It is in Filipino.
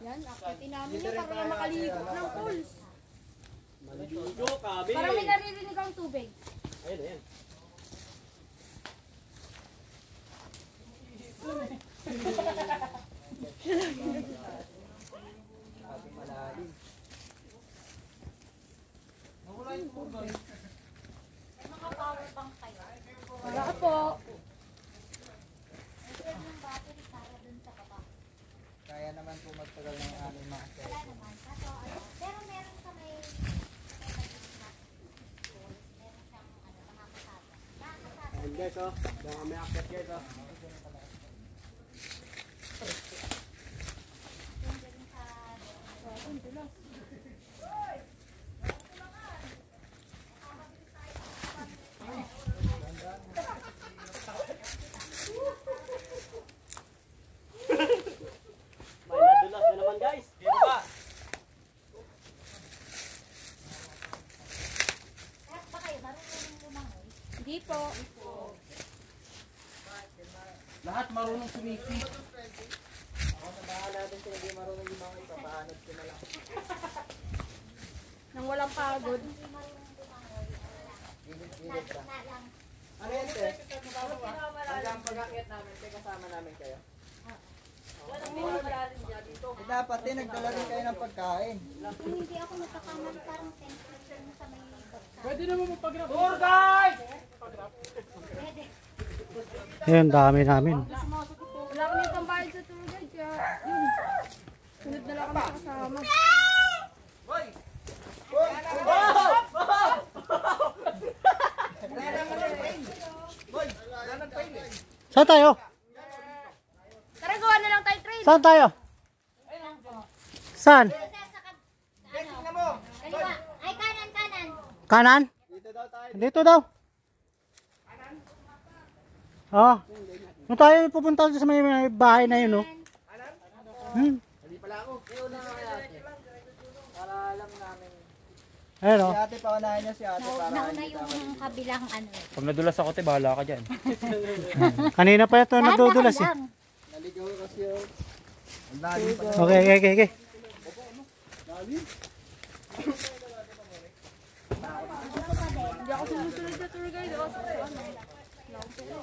Yan, akitin namin yun para lang makaligo ng pools. Maligo kami. Para may naririnig ang tubig. Ayun, ayan. Wala ka po. Kaya naman po magtagal ng aming mga Wala naman. Pero meron sa may meron siyang mga kasada. Ayun guys, oh. Diyan kami akit guys, oh. May nadulas na naman guys. Dito ba? Lahat ba kayo? Marunong lumangoy? Hindi po. Lahat marunong sumipit. Ako na bahala din kung hindi marunong yung mga ipapahanod ko na lang. Nang walang pagod. Hindi marunong lumangoy. Gilid-gilid ba? Na lang. Ano yan, te? Hanggang pag-akit namin, te, kasama namin kayo. Dapat, te, nagdala rin kayo ng pagkain. Kung hindi ako nagkakamali, parang temperature mo sa may bagka. Pwede naman mag-grab. Tour guide! Pwede. Ayun, dami namin. Wala kami itong bayad sa tour guide. Kaya yun. Sunod na lang kami kasama. Boy! Boy! Lanan pa yun eh. Saan tayo? Tara, gawa na lang tayo train. Saan tayo? Saan? Tingnan mo! Kaliwa. Ay, kanan, kanan. Kanan? Dito daw tayo. Dito daw. Oo. Kung tayo pupunta sa may bahay na yun, oh. Hindi pala ako. Ayaw na nga kaya ate. Para alam namin. Ayun, Si oh. ate, paunahin niya si ate para Nauna hindi tama. yung kabilang ano. Pag nadulas ako, te, bahala ka dyan. Kanina pa ito nagdudulas, eh. Dahan-dahan lang. Naligaw kasi yun. Ang lalim pa. Okay, okay, okay, okay. Hindi ako sumusunod sa tour guide. Oh. Ano?